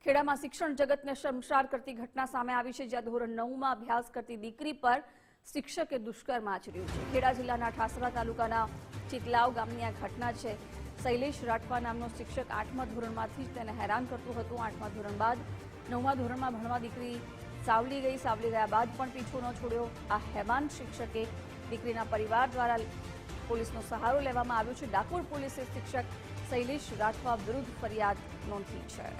ખેડામાં શિક્ષણ જગતને શર્મસાર કરતી ઘટના સામે આવી છે, જ્યાં ધોરણ 9માં અભ્યાસ કરતી દીકરી પર શિક્ષકે દુષ્કર્મ આચર્યું છે। ખેડા જિલ્લાના ઠાસરા તાલુકાના ચિતલાવ ગામની આ ઘટના છે। શૈલેષ રાઠવા નામનો શિક્ષક 8મા ધોરણમાંથી જ તેને હેરાન કરતું હતું। 8મા ધોરણ બાદ 9મા ધોરણમાં ભણવા દીકરી સાવલી ગઈ। સાવલી ગયા બાદ પણ પીછો ન છોડ્યો। આ હેવાન શિક્ષકે દીકરીના પરિવાર દ્વારા પોલીસનો સહારો લેવામાં આવ્યો છે। ડાકોર પોલીસે શિક્ષક શૈલેષ રાઠવા વિરુદ્ધ ફરિયાદ નોંધી છે।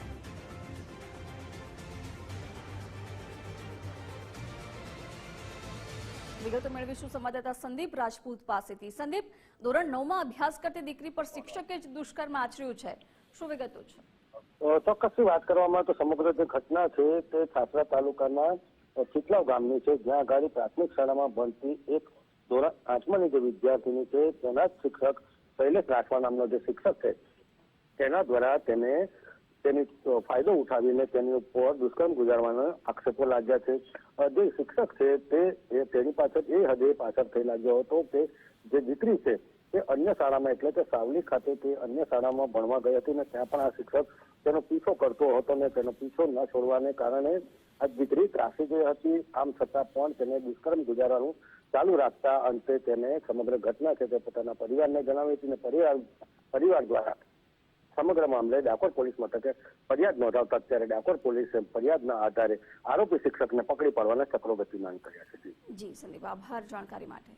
વિગતો મેળવીશું સંવાદદાતા સંદીપ રાજપૂત પાસેથી। સંદીપ, ધોરણ 9માં અભ્યાસ કરતી દીકરી પર શિક્ષકે જ દુષ્કર્મ આચર્યું છે, શું વિગતો છે? ચોક્કસથી વાત કરવામાં તો સમગ્ર જે ઘટના છે તે ઠાસરા તાલુકાના ચિતલાવ ગામની છે, જ્યાં આગળ પ્રાથમિક શાળામાં ભણતી એક ધોરણ 8માની જે વિદ્યાર્થીની છે તેના જ શિક્ષક શૈલેષ રાઠવા નામનો જે શિક્ષક છે તેના દ્વારા તેને તેની ફાયદો ઉઠાવીને તેની ઉપર દુષ્કર્મ ગુજારવાનો આક્ષેપો લાગ્યા છે। જે શિક્ષક છે તેની પાછળ એ હદે પાછળ થઈ લાગ્યો હતો કે જે દીકરી છે તે અન્ય શાળામાં એટલે કે સાવલી ખાતે તે અન્ય શાળામાં ભણવા ગઈ હતી ને ત્યાં પણ આ શિક્ષક તેનો પીછો કરતો હતો ને તેનો પીછો ન છોડવાને કારણે આ દીકરી ત્રાસી ગઈ હતી। આમ છતાં પણ તેને દુષ્કર્મ ગુજારવાનું ચાલુ રાખતા અંતે તેને સમગ્ર ઘટના છે તે પોતાના પરિવારને જણાવી હતી ને પરિવાર દ્વારા સમગ્ર મામલે ડાકોર પોલીસ મથકે ફરિયાદ નોંધાવતા અત્યારે ડાકોર પોલીસે ફરિયાદના આધારે આરોપી શિક્ષકને પકડી પાડવાના ચક્રો ગતિમાન કર્યા છે। જી સંદીપ, આભાર જાણકારી માટે।